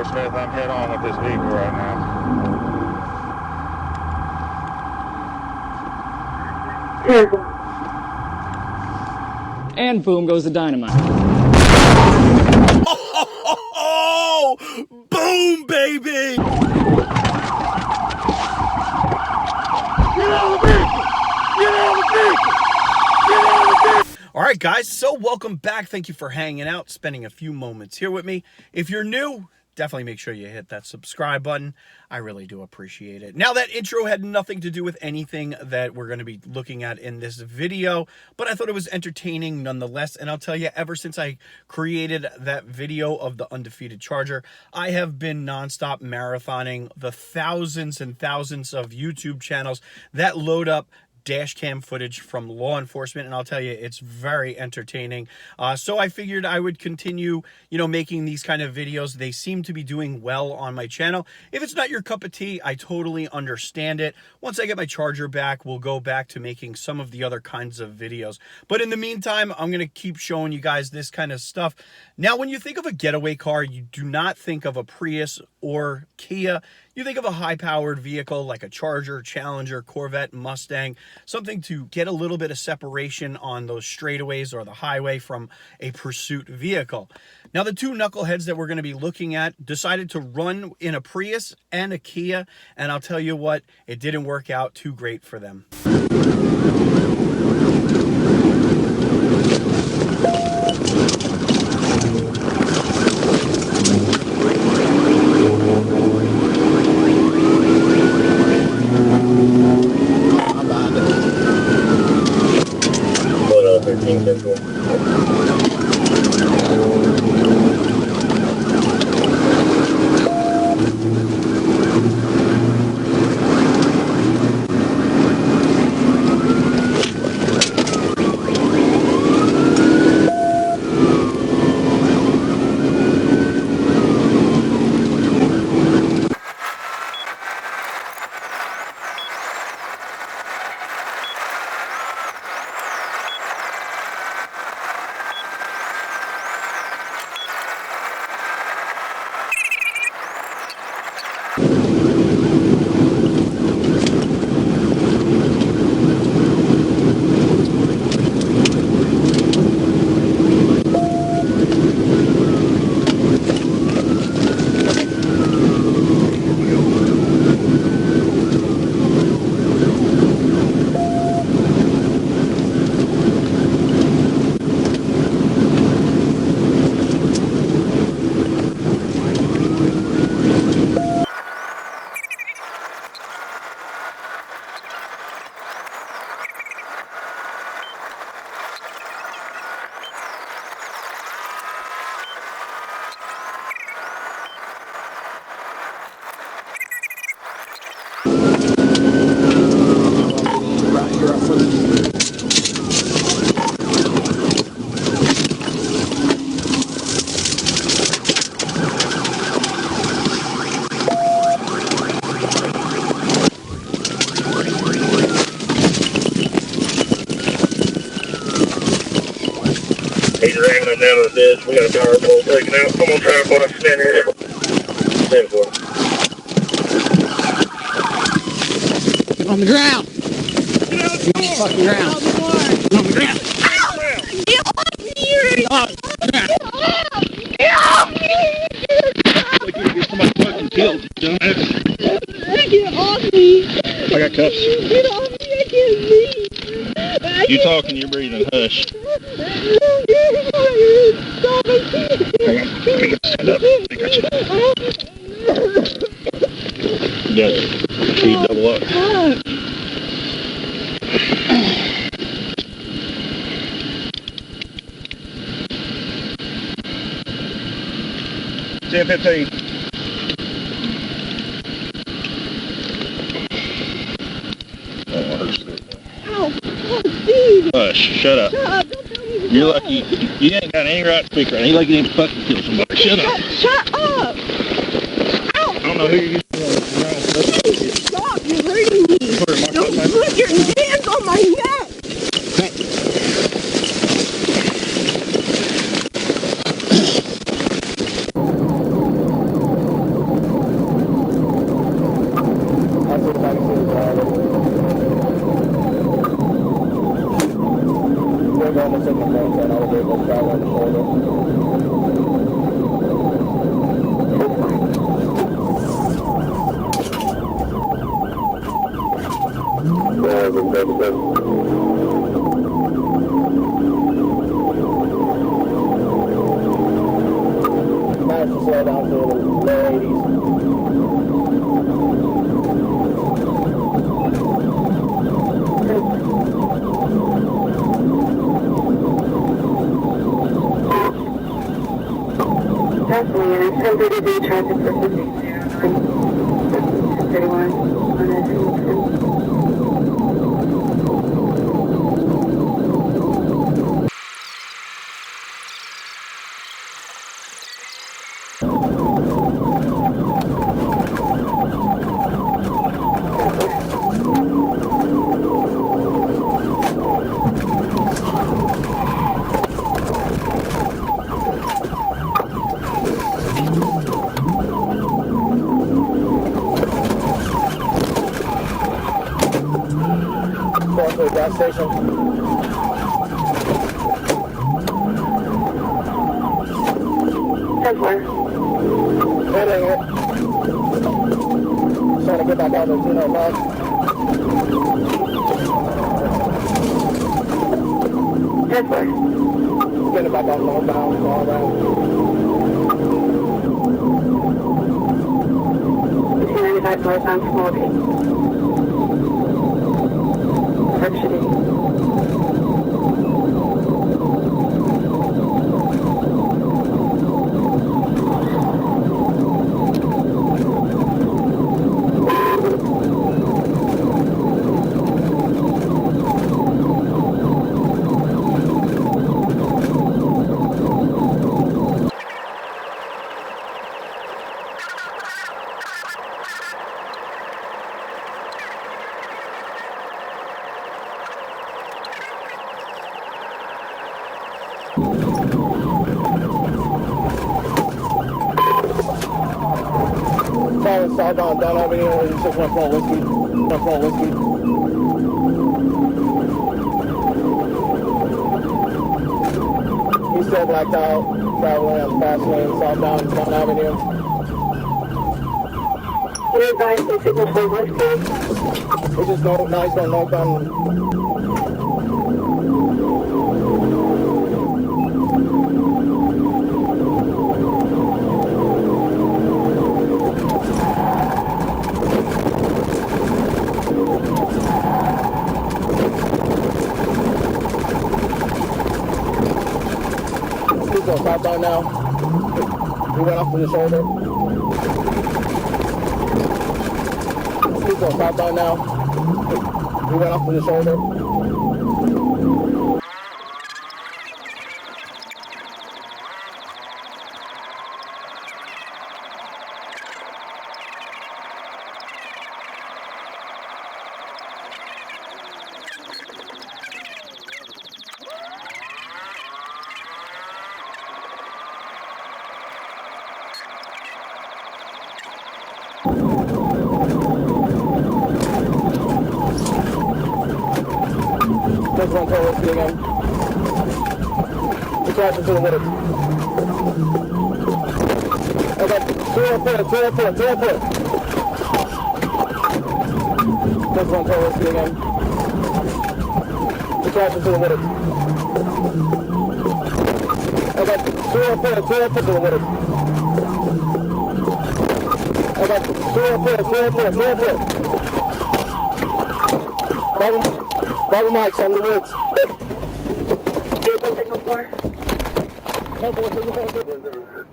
Smith. I'm head on with this vehicle right now. And boom goes the dynamite. Oh, boom, baby! Get out of the vehicle! Get out of the vehicle! Get out of the vehicle! All right, guys, so welcome back. Thank you for hanging out, spending a few moments here with me. If you're new, definitely make sure you hit that subscribe button. I really do appreciate it. Now, that intro had nothing to do with anything that we're going to be looking at in this video, but I thought it was entertaining nonetheless. And I'll tell you, ever since I created that video of the Undefeated Charger, I have been nonstop marathoning the thousands and thousands of YouTube channels that load up dash cam footage from law enforcement, and I'll tell you, it's very entertaining. So I figured I would continue, making these kind of videos. They seem to be doing well on my channel. If it's not your cup of tea, I totally understand it. Once I get my Charger back, we'll go back to making some of the other kinds of videos. But in the meantime, I'm going to keep showing you guys this kind of stuff. Now, when you think of a getaway car, you do not think of a Prius or Kia. You think of a high-powered vehicle like a Charger, Challenger, Corvette, Mustang, something to get a little bit of separation on those straightaways or the highway from a pursuit vehicle. Now, the two knuckleheads that we're going to be looking at decided to run in a Prius and a Kia, and I'll tell you what, it didn't work out too great for them. He's ramming him down to the ditch. We got a power pole taken out. Come on, tripod, stand here. Stand for it. Get on the ground. Get on the fucking ground. Get on the ground. Get off me! Get off the ground. Get off me! Like you're gonna get somebody fucking killed, dumbass. Get off me! I got cuffs. Get off me! I can't breathe. You talking, you're breathing. Hush. Stand up. I got you. Yeah. Speed double up. 10-15. Hush, shut up. You're lucky. You ain't got any right to speak right now. You're lucky you didn't fucking kill somebody. Shut up. Shut up! Ow! I don't know who you're Please stop! You're hurting me! Don't put your hands on my neck! on the signal phone, and all the vehicles travel on the shoulder. Managed to slow down to the low 80s. Definitely, and 1033 traffic for 5031 on Going to the gas station. Templar. Hitting it. Trying to get back out of the 205. Templar. Getting back out northbound, all around. 295 northbound, small P. Actually. Following southbound down Avenue, 614 Whiskey. 14 Whiskey. He's still blacked out, traveling on the fast lane, southbound down Avenue. Can you advise the signal for Whiskey? We just go, now he's going northbound. He's going southbound now. He went off to the shoulder. He's going southbound now. He went off to the shoulder. Just one total Whiskey again. We're crashing to the woods. Okay, 204. Just one total Whiskey again. We're crashing to the woods. Okay, 204 to the woods. Okay, 204. Bobby Mike's on the woods. Vehicle signal 4. Signal 4.